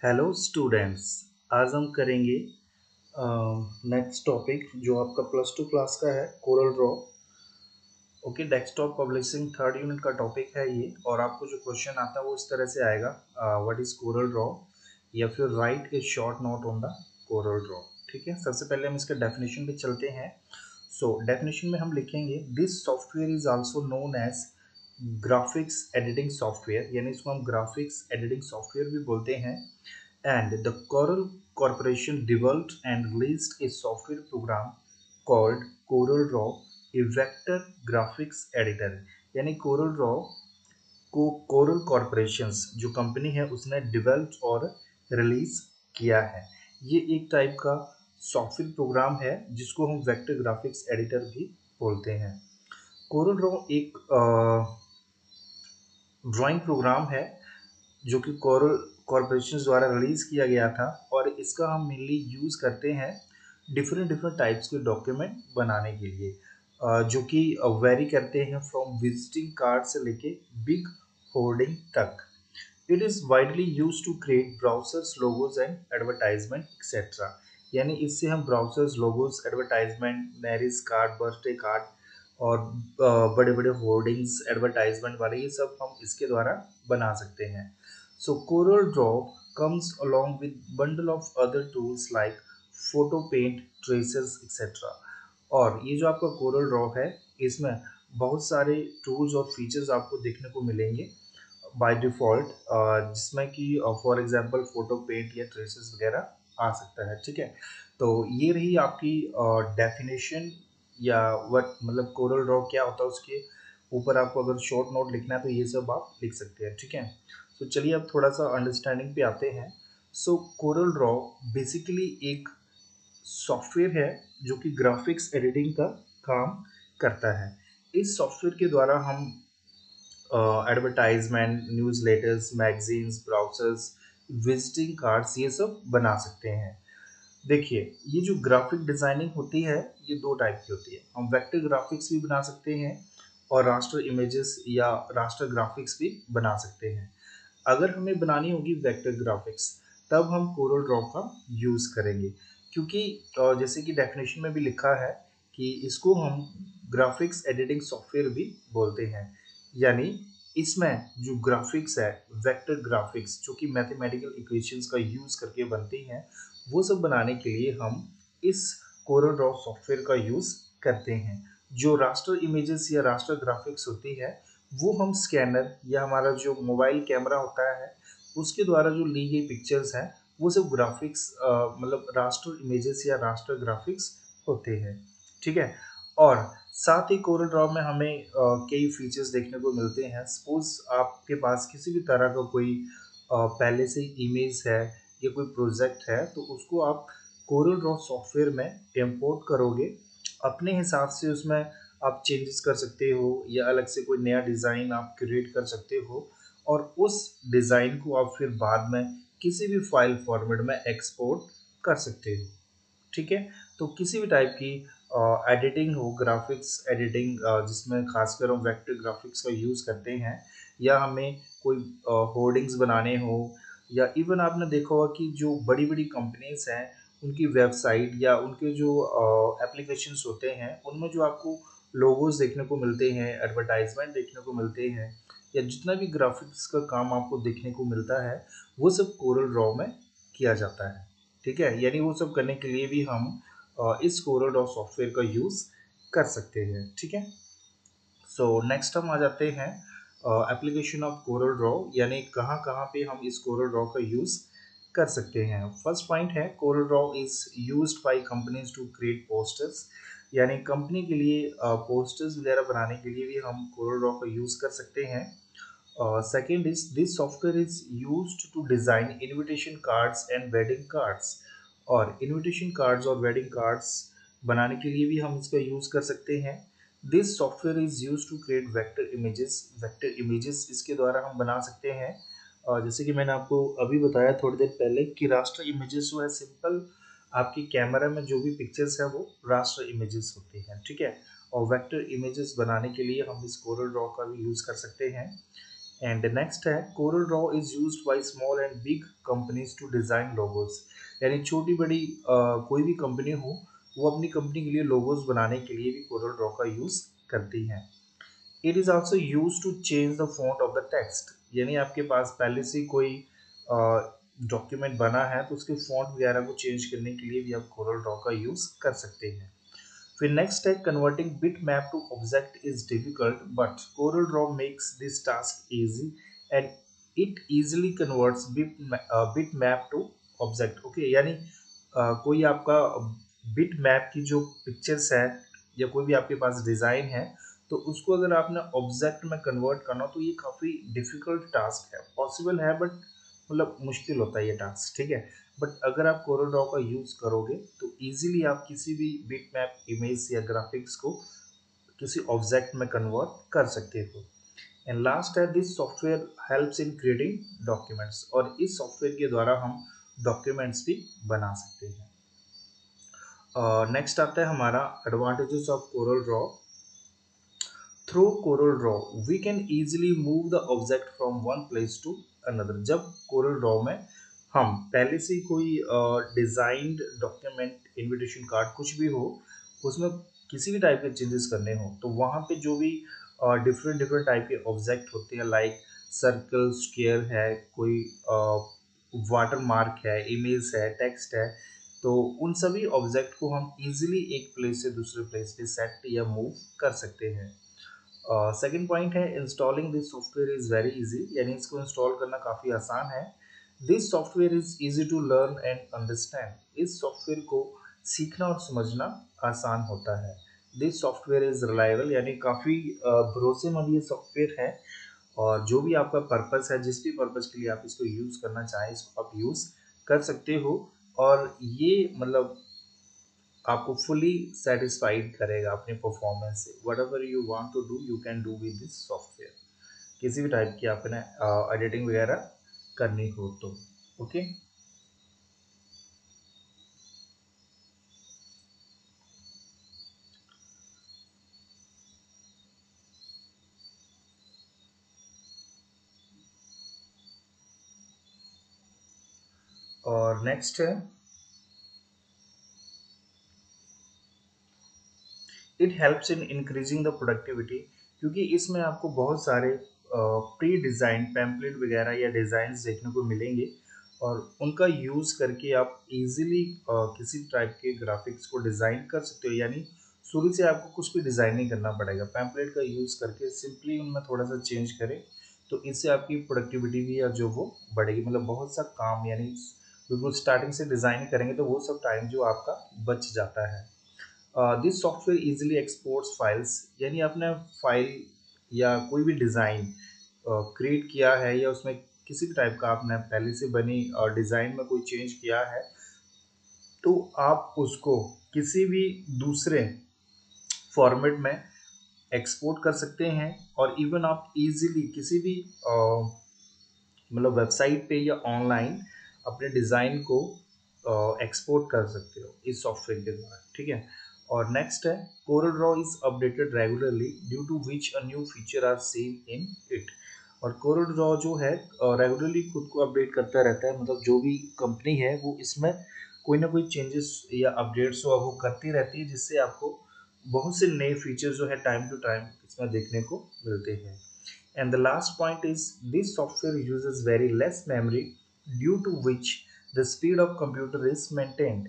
Hello students. आज हम करेंगे नेक्स्ट टॉपिक जो आपका प्लस टू क्लास का है, Corel draw. Okay, desktop publishing third unit का टॉपिक है ये। और आपको जो क्वेश्चन आता है वो इस तरह से आएगा, व्हाट इज कोरल ड्रॉ, या फिर right A short note on the Corel Draw. ठीक है, सबसे पहले हम इसके डेफिनेशन पे चलते हैं। सो डेफिनेशन में हम लिखेंगे this software is also known as graphics editing software, यानी इसको हम ग्राफिक्स एडिटिंग सॉफ्टवेयर भी बोलते हैं। And the Coral Corporation developed and released a software program called CorelDRAW, a vector graphics editor। यानी CorelDRAW को कोरल कॉरपोरेशंस जो company है उसने डेवलप और रिलीज किया है। ये एक टाइप का सॉफ्टवेयर प्रोग्राम है जिसको हम वेक्टर ग्राफिक्स एडिटर भी बोलते हैं। CorelDRAW एक ड्राइंग प्रोग्राम है जो कि कोरल कॉरपोरेशन द्वारा रिलीज किया गया था, और इसका हम मेनली यूज़ करते हैं डिफरेंट डिफरेंट टाइप्स के डॉक्यूमेंट बनाने के लिए, जो कि वेरी करते हैं फ्रॉम विजिटिंग कार्ड से लेके बिग होर्डिंग तक। It is widely use to create brochures logos and advertisement etcetera. यानी इससे हम brochures logos, advertisement, marriage card, birthday card और बड़े बड़े होर्डिंग्स एडवर्टाइजमेंट वाले, ये सब हम इसके द्वारा बना सकते हैं। So CorelDRAW comes along with bundle of other tools like photo paint, traces etc। और ये जो आपका कोरल ड्रॉ है इसमें बहुत सारे टूल्स और फीचर्स आपको देखने को मिलेंगे बाय डिफ़ॉल्ट, जिसमें कि फॉर एग्जांपल फ़ोटो पेंट या ट्रेसेस वगैरह आ सकता है। ठीक है, तो ये रही आपकी डेफिनेशन, या व्हाट मतलब कोरल ड्रॉ क्या होता है उसके ऊपर आपको अगर शॉर्ट नोट लिखना है तो ये सब आप लिख सकते हैं। ठीक है, तो चलिए अब थोड़ा सा अंडरस्टैंडिंग पे आते हैं। सो कोरल ड्रॉ बेसिकली एक सॉफ्टवेयर है जो कि ग्राफिक्स एडिटिंग का काम करता है। इस सॉफ्टवेयर के द्वारा हम advertisement, newsletters, magazines, brochures, visiting cards, ये सब बना सकते हैं। देखिए, ये जो ग्राफिक डिज़ाइनिंग होती है ये दो टाइप की होती है। हम वेक्टर ग्राफिक्स भी बना सकते हैं और रास्टर इमेजेस या रास्टर ग्राफिक्स भी बना सकते हैं। अगर हमें बनानी होगी वेक्टर ग्राफिक्स तब हम कोरल ड्रॉ का यूज़ करेंगे, क्योंकि जैसे कि डेफिनेशन में भी लिखा है कि इसको हम ग्राफिक्स एडिटिंग सॉफ्टवेयर भी बोलते हैं। यानी इसमें जो ग्राफिक्स है, वेक्टर ग्राफिक्स जो कि मैथमेटिकल इक्वेशंस का यूज़ करके बनती हैं, वो सब बनाने के लिए हम इस कोरल ड्रॉ सॉफ्टवेयर का यूज़ करते हैं। जो रास्टर इमेजेस या रास्टर ग्राफिक्स होती है वो हम स्कैनर या हमारा जो मोबाइल कैमरा होता है उसके द्वारा जो ली गई पिक्चर्स हैं वो सब ग्राफिक्स, मतलब रास्टर इमेजेस या रास्टर ग्राफिक्स होते हैं। ठीक है, और साथ ही कोरल ड्रॉ में हमें कई फीचर्स देखने को मिलते हैं। सपोज आपके पास किसी भी तरह का कोई पहले से इमेज है या कोई प्रोजेक्ट है तो उसको आप कोरल ड्रॉ सॉफ्टवेयर में इंपोर्ट करोगे, अपने हिसाब से उसमें आप चेंजेस कर सकते हो या अलग से कोई नया डिज़ाइन आप क्रिएट कर सकते हो, और उस डिज़ाइन को आप फिर बाद में किसी भी फाइल फॉर्मेट में एक्सपोर्ट कर सकते हो। ठीक है, तो किसी भी टाइप की एडिटिंग हो, ग्राफिक्स एडिटिंग, जिसमें खासकर हम वेक्टर ग्राफिक्स का यूज़ करते हैं, या हमें कोई होर्डिंग्स बनाने हो, या इवन आपने देखा होगा कि जो बड़ी बड़ी कंपनीज हैं उनकी वेबसाइट या उनके जो एप्लीकेशंस होते हैं उनमें जो आपको लोगोज देखने को मिलते हैं, एडवर्टाइजमेंट देखने को मिलते हैं, या जितना भी ग्राफिक्स का काम आपको देखने को मिलता है वो सब कोरल ड्रॉ में किया जाता है। ठीक है, यानी वो सब करने के लिए भी हम इस कोरल ड्रॉ सॉफ्टवेयर का यूज़ कर सकते हैं। ठीक है, सो नेक्स्ट हम आ जाते हैं एप्लीकेशन ऑफ कोरल ड्रॉ, यानी कहाँ कहाँ पे हम इस कोरल ड्रॉ का यूज़ कर सकते हैं। फर्स्ट पॉइंट है Corel Draw is used by companies to create posters, यानी कंपनी के लिए पोस्टर्स वगैरह बनाने के लिए भी हम कोरल ड्रॉ का यूज़ कर सकते हैं। Second is this software is used to design invitation cards and wedding cards, और इनविटेशन कार्ड्स और वेडिंग कार्ड्स बनाने के लिए भी हम इसका यूज़ कर सकते हैं। This software is use to create vector images, vector images इसके द्वारा हम बना सकते हैं। जैसे कि मैंने आपको अभी बताया थोड़ी देर पहले कि रास्टर इमेजेस जो है सिंपल आपकी कैमरा में जो भी पिक्चर्स है वो रास्टर इमेजेस होती हैं। ठीक है, और वेक्टर इमेजेस बनाने के लिए हम इस कोरल ड्रॉ का भी यूज़ कर सकते हैं। एंड नेक्स्ट है Corel Draw is used by small and big companies to design logos, यानी छोटी बड़ी कोई भी कंपनी हो वो अपनी कंपनी के लिए लोगोस बनाने के लिए भी कोरल ड्रॉ का यूज करती हैं। It is also use to change the font of the text, यानी आपके पास पहले से कोई डॉक्यूमेंट बना है तो उसके फॉन्ट वगैरह को चेंज करने के लिए भी आप कोरल ड्रॉ का यूज कर सकते हैं। फिर नेक्स्ट है converting bit map to object is difficult but Corel Draw makes this task easy and it easily converts bit map to object. Okay, यानी कोई आपका बिट मैप की जो पिक्चर्स है या कोई भी आपके पास डिज़ाइन है तो उसको अगर आपने ऑब्जेक्ट में कन्वर्ट करना तो ये काफ़ी डिफिकल्ट टास्क है, पॉसिबल है बट मतलब मुश्किल होता है ये टास्क, ठीक है। बट अगर आप कोरल ड्रॉ का यूज़ करोगे तो इजीली आप किसी भी बिट मैप इमेज या ग्राफिक्स को किसी ऑब्जेक्ट में कन्वर्ट कर सकते हो। एंड लास्ट है this software helps in creating documents, और इस सॉफ्टवेयर के द्वारा हम डॉक्यूमेंट्स भी बना सकते हैं। नेक्स्ट आता है हमारा advantages of Corel Draw. Through Corel Draw we can easily move the object from one place to another. जब कोरल ड्रॉ में हम पहले से कोई डिजाइंड डॉक्यूमेंट इनविटेशन कार्ड कुछ भी हो उसमें किसी भी टाइप के चेंजेस करने हो तो वहाँ पे जो भी डिफरेंट डिफरेंट टाइप के ऑब्जेक्ट होते हैं लाइक सर्कल स्क्वायर है, कोई वाटर मार्क है, इमेज है, टेक्स्ट है, तो उन सभी ऑब्जेक्ट को हम इजीली एक प्लेस से दूसरे प्लेस पे सेट या मूव कर सकते हैं। सेकंड पॉइंट है installing this software is very easy, यानी इसको इंस्टॉल करना काफ़ी आसान है। This software is easy to learn and understand. इस सॉफ्टवेयर को सीखना और समझना आसान होता है। दिस सॉफ्टवेयर इज़ रिलायबल, यानी काफ़ी भरोसेमंद ये सॉफ्टवेयर है, और जो भी आपका पर्पस है जिस भी पर्पस के लिए आप इसको यूज़ करना चाहें इसको आप यूज़ कर सकते हो। और ये मतलब आपको फुली सेटिस्फाइड करेगा अपने परफॉर्मेंस से। Whatever you want to do you can do with this software, किसी भी टाइप की आपने एडिटिंग वगैरह करनी हो तो। ओके, और नेक्स्ट है it helps in increasing the productivity, क्योंकि इसमें आपको बहुत सारे प्री डिज़ाइन पैम्पलेट वगैरह या डिज़ाइंस देखने को मिलेंगे, और उनका यूज़ करके आप इजीली किसी टाइप के ग्राफिक्स को डिज़ाइन कर सकते हो, यानी शुरू से आपको कुछ भी डिज़ाइन नहीं करना पड़ेगा। पैम्पलेट का यूज़ करके सिंपली उनमें थोड़ा सा चेंज करें तो इससे आपकी प्रोडक्टिविटी भी या जो वो बढ़ेगी, मतलब बहुत सा काम, यानी बिल्कुल स्टार्टिंग से डिज़ाइन करेंगे तो वो सब टाइम जो आपका बच जाता है। This software easily exports files, यानी आपने फाइल या कोई भी डिज़ाइन क्रिएट किया है या उसमें किसी भी टाइप का आपने पहले से बनी डिज़ाइन में कोई चेंज किया है तो आप उसको किसी भी दूसरे फॉर्मेट में एक्सपोर्ट कर सकते हैं, और इवन आप इजीली किसी भी मतलब वेबसाइट पे या ऑनलाइन अपने डिज़ाइन को एक्सपोर्ट कर सकते हो इस सॉफ्टवेयर के द्वारा, ठीक है। और नेक्स्ट है Corel Draw is updated regularly due to which a new feature are seen in it. और कोरल ड्रॉ जो है रेगुलरली खुद को अपडेट करता रहता है, मतलब जो भी कंपनी है वो इसमें कोई ना कोई चेंजेस या अपडेट्स जो है वो करती रहती है, जिससे आपको बहुत से नए फीचर जो है टाइम टू टाइम इसमें देखने को मिलते हैं। And the last point is this software uses very less memory due to which the speed of computer is maintained।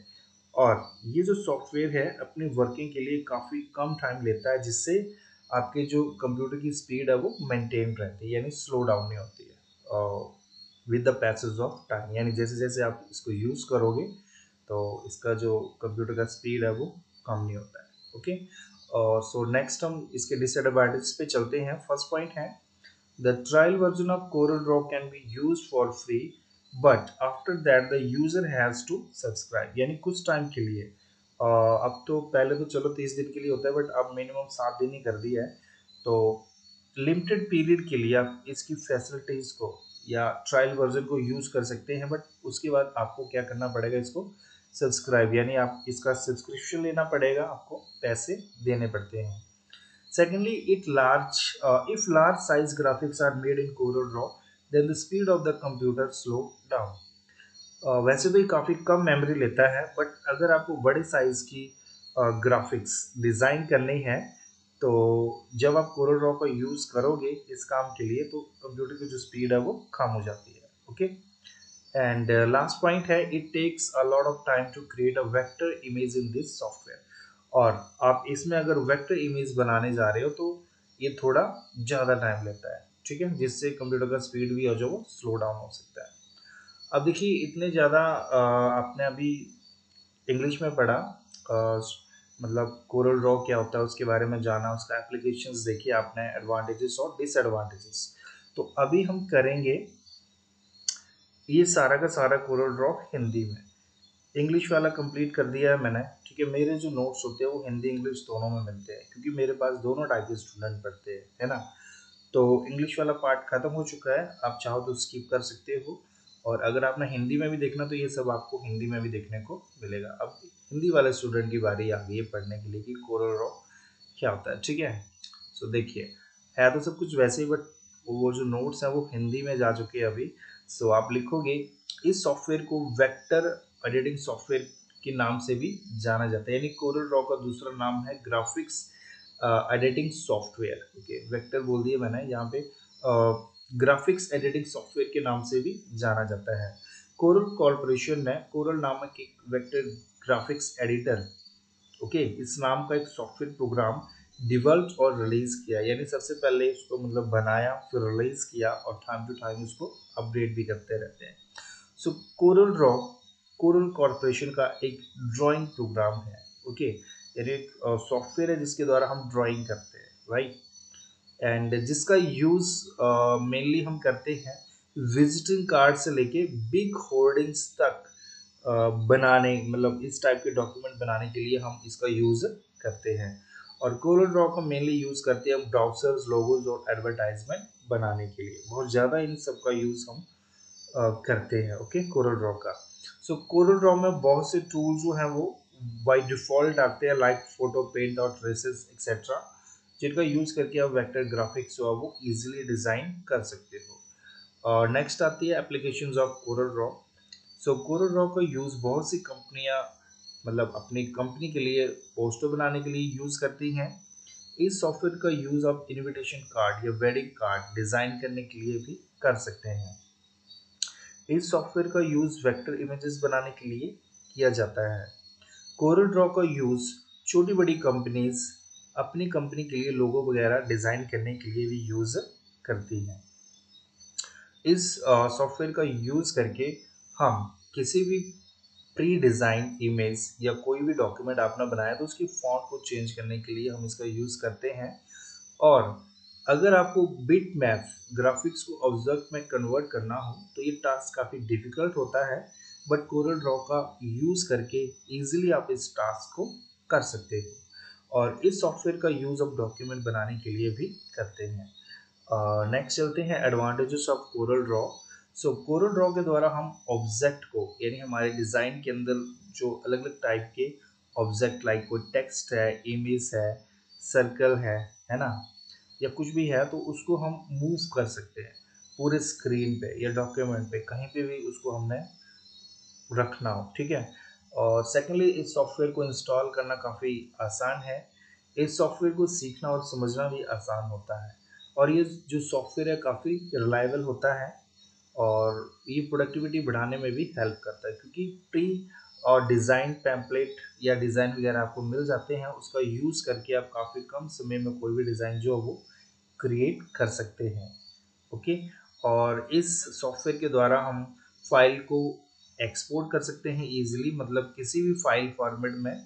और ये जो सॉफ्टवेयर है अपनी वर्किंग के लिए काफ़ी कम टाइम लेता है, जिससे आपके जो कंप्यूटर की स्पीड है वो मेंटेन रहती है, यानी स्लो डाउन नहीं होती है with the passage of time, यानी जैसे जैसे आप इसको यूज़ करोगे तो इसका जो कंप्यूटर का स्पीड है वो कम नहीं होता है। ओके, और सो नेक्स्ट हम इसके डिसएडवांटेज पे चलते हैं। फर्स्ट पॉइंट है The trial version of CorelDRAW can be used for free, but after that the user has to subscribe। यानी कुछ टाइम के लिए अब तो पहले तो चलो 30 दिन के लिए होता है बट अब मिनिमम 7 दिन ही कर दिया है, तो लिमिटेड पीरियड के लिए आप इसकी फैसिलिटीज़ को या ट्रायल वर्जन को यूज़ कर सकते हैं, बट उसके बाद आपको क्या करना पड़ेगा, इसको सब्सक्राइब, यानी आप इसका सब्सक्रिप्शन लेना पड़ेगा, आपको पैसे देने पड़ते हैं। Secondly, if large size graphics are made in Corel Draw, then the speed of the computer slow down. वैसे तो ये काफ़ी कम मेमोरी लेता है, बट अगर आपको बड़े साइज की ग्राफिक्स डिज़ाइन करनी है, तो जब आप कोरल ड्रॉ का यूज़ करोगे इस काम के लिए, तो कंप्यूटर की जो स्पीड है वो कम हो जाती है. ओके. एंड लास्ट पॉइंट है, it takes a lot of time to create a vector image in this software. और आप इसमें अगर वेक्टर इमेज बनाने जा रहे हो तो ये थोड़ा ज़्यादा टाइम लेता है, ठीक है, जिससे कंप्यूटर का स्पीड भी हो जो वो स्लो डाउन हो सकता है. अब देखिए, इतने ज़्यादा आपने अभी इंग्लिश में पढ़ा, मतलब कोरल ड्रॉ क्या होता है उसके बारे में जाना, उसका एप्लीकेशंस देखिए आपने, एडवांटेजेस और डिसएडवांटेजेस. तो अभी हम करेंगे ये सारा का सारा कोरल ड्रॉ हिंदी में. इंग्लिश वाला कंप्लीट कर दिया है मैंने, ठीक है. मेरे जो नोट्स होते हैं वो हिंदी इंग्लिश दोनों में मिलते हैं, क्योंकि मेरे पास दोनों टाइप के स्टूडेंट पढ़ते हैं, है ना. तो इंग्लिश वाला पार्ट खत्म हो चुका है, आप चाहो तो स्किप कर सकते हो. और अगर आपने हिंदी में भी देखना तो ये सब आपको हिंदी में भी देखने को मिलेगा. अब हिंदी वाले स्टूडेंट की बारी आ गई है पढ़ने के लिए कि कोरल ड्रॉ क्या होता है, ठीक है. सो देखिए, है तो सब कुछ वैसे ही, बट वो जो नोट्स हैं वो हिंदी में जा चुके हैं अभी. सो आप लिखोगे, इस सॉफ्टवेयर को वेक्टर एडिटिंग सॉफ्टवेयर के नाम से भी जाना जाता है, यानी कोरल ड्रॉ का दूसरा नाम है graphics editing software. Okay, vector बोल दिया मैंने यहाँ पे. ग्राफिक्स एडिटिंग सॉफ्टवेयर के नाम से भी जाना जाता है. कोरल कॉर्पोरेशन ने कोरल नामक एक वेक्टर ग्राफिक्स एडिटर, ओके, इस नाम का एक सॉफ्टवेयर प्रोग्राम डेवलप्ड और रिलीज किया, यानी सबसे पहले इसको मतलब बनाया, फिर रिलीज किया, और टाइम टू टाइम इसको अपडेट भी करते रहते हैं. So Corel Draw coral corporation का एक ड्राइंग प्रोग्राम है, ओके, यानी एक सॉफ्टवेयर है जिसके द्वारा हम ड्राइंग करते हैं, राइट. एंड जिसका यूज़ मेनली हम करते हैं विजिटिंग कार्ड से लेके बिग होर्डिंग्स तक बनाने, मतलब इस टाइप के डॉक्यूमेंट बनाने के लिए हम इसका यूज़ करते हैं. और कोरल ड्रॉ को मेनली यूज़ करते हैं हम ब्राउजर्स, लोगोज और एडवर्टाइजमेंट बनाने के लिए. बहुत ज़्यादा इन सब का यूज़ हम करते हैं, ओके, कोरल ड्रॉ का. सो कोरल ड्रॉ में बहुत से टूल जो हैं वो बाय डिफ़ॉल्ट आते हैं, लाइक फोटो, पेंट और ट्रेसेस एक्सेट्रा, जिनका यूज़ करके आप वेक्टर ग्राफिक्स जो है वो ईजिली डिज़ाइन कर सकते हो. और नेक्स्ट आती है applications of Corel draw. So Corel Draw का यूज़ बहुत सी कंपनियां मतलब अपनी कंपनी के लिए पोस्टर बनाने के लिए यूज़ करती हैं. इस सॉफ्टवेयर का यूज़ आप इनविटेशन कार्ड या वेडिंग कार्ड डिज़ाइन करने के लिए भी कर सकते हैं. इस सॉफ्टवेयर का यूज़ वेक्टर इमेजेस बनाने के लिए किया जाता है. कोरल ड्रॉ का यूज़ छोटी बड़ी कंपनीज अपनी कंपनी के लिए लोगो वगैरह डिज़ाइन करने के लिए भी यूज़ करती हैं. इस सॉफ्टवेयर का यूज़ करके हम किसी भी प्री डिज़ाइन इमेज या कोई भी डॉक्यूमेंट आपने बनाया तो उसकी फॉन्ट को चेंज करने के लिए हम इसका यूज़ करते हैं. और अगर आपको बिट मैप ग्राफिक्स को ऑब्जेक्ट में कन्वर्ट करना हो तो ये टास्क काफ़ी डिफिकल्ट होता है, बट कोरल ड्रॉ का यूज़ करके इजीली आप इस टास्क को कर सकते हो. और इस सॉफ्टवेयर का यूज़ आप डॉक्यूमेंट बनाने के लिए भी करते हैं. नेक्स्ट चलते हैं advantages of Corel draw. So Corel Draw के द्वारा हम ऑब्जेक्ट को, यानी हमारे डिज़ाइन के अंदर जो अलग अलग टाइप के ऑब्जेक्ट, लाइक कोई टेक्स्ट है, इमेज है, सर्कल है ना, या कुछ भी है, तो उसको हम मूव कर सकते हैं पूरे स्क्रीन पे या डॉक्यूमेंट पे, कहीं पे भी उसको हमने रखना हो, ठीक है. और सेकेंडली, इस सॉफ्टवेयर को इंस्टॉल करना काफ़ी आसान है. इस सॉफ्टवेयर को सीखना और समझना भी आसान होता है. और ये जो सॉफ्टवेयर है काफ़ी रिलायबल होता है, और ये प्रोडक्टिविटी बढ़ाने में भी हेल्प करता है, क्योंकि प्री और डिज़ाइन टेम्पलेट या डिज़ाइन वगैरह आपको मिल जाते हैं, उसका यूज़ करके आप काफ़ी कम समय में कोई भी डिज़ाइन जो है वो क्रिएट कर सकते हैं, ओके. और इस सॉफ्टवेयर के द्वारा हम फाइल को एक्सपोर्ट कर सकते हैं इजीली, मतलब किसी भी फाइल फॉर्मेट में.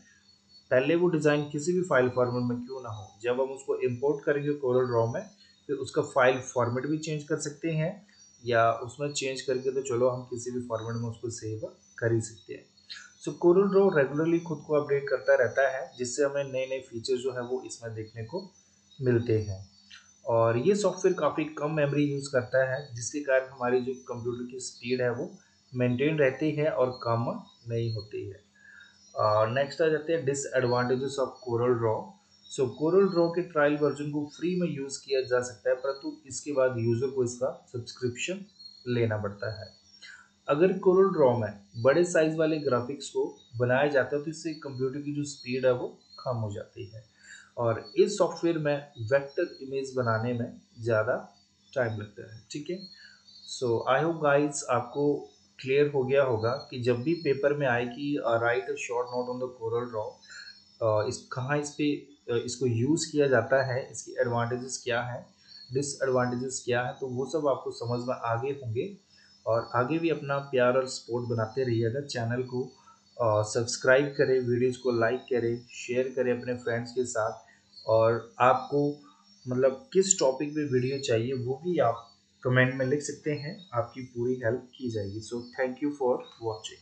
पहले वो डिज़ाइन किसी भी फाइल फॉर्मेट में क्यों ना हो, जब हम उसको इंपोर्ट करेंगे कोरल ड्रॉ में, फिर उसका फाइल फॉर्मेट भी चेंज कर सकते हैं, या उसमें चेंज करके तो चलो हम किसी भी फॉर्मेट में उसको सेव कर ही सकते हैं. सो कोरल ड्रॉ रेगुलरली खुद को अपडेट करता रहता है, जिससे हमें नए नए फीचर जो है वो इसमें देखने को मिलते हैं. और ये सॉफ्टवेयर काफ़ी कम मेमोरी यूज़ करता है, जिसके कारण हमारी जो कंप्यूटर की स्पीड है वो मेंटेन रहती है और कम नहीं होती है. नेक्स्ट आ जाते हैं disadvantages of Corel draw. So Corel Draw के ट्रायल वर्जन को फ्री में यूज़ किया जा सकता है, परंतु इसके बाद यूज़र को इसका सब्सक्रिप्शन लेना पड़ता है। अगर कोरल ड्रॉ में बड़े साइज वाले ग्राफिक्स को बनाया जाता है तो इससे कंप्यूटर की जो स्पीड है वो कम हो जाती है, और इस सॉफ्टवेयर में वेक्टर इमेज बनाने में ज़्यादा टाइम लगता है। ठीक है, सो आई होप गाइस आपको क्लियर हो गया होगा कि जब भी पेपर में आए कि right a short note on the Corel Draw, इस कहाँ इस पे इसको यूज़ किया जाता है, इसकी एडवांटेजेस क्या हैं, डिसएडवांटेजेस क्या हैं, तो वो सब आपको समझ में आ गए होंगे। और आगे भी अपना प्यार और सपोर्ट बनाते रहिएगा। चैनल को सब्सक्राइब करें, वीडियोज़ को लाइक करें, शेयर करें अपने फ्रेंड्स के साथ, और आपको मतलब किस टॉपिक पे वीडियो चाहिए वो भी आप कमेंट में लिख सकते हैं, आपकी पूरी हेल्प की जाएगी। So thank you for watching.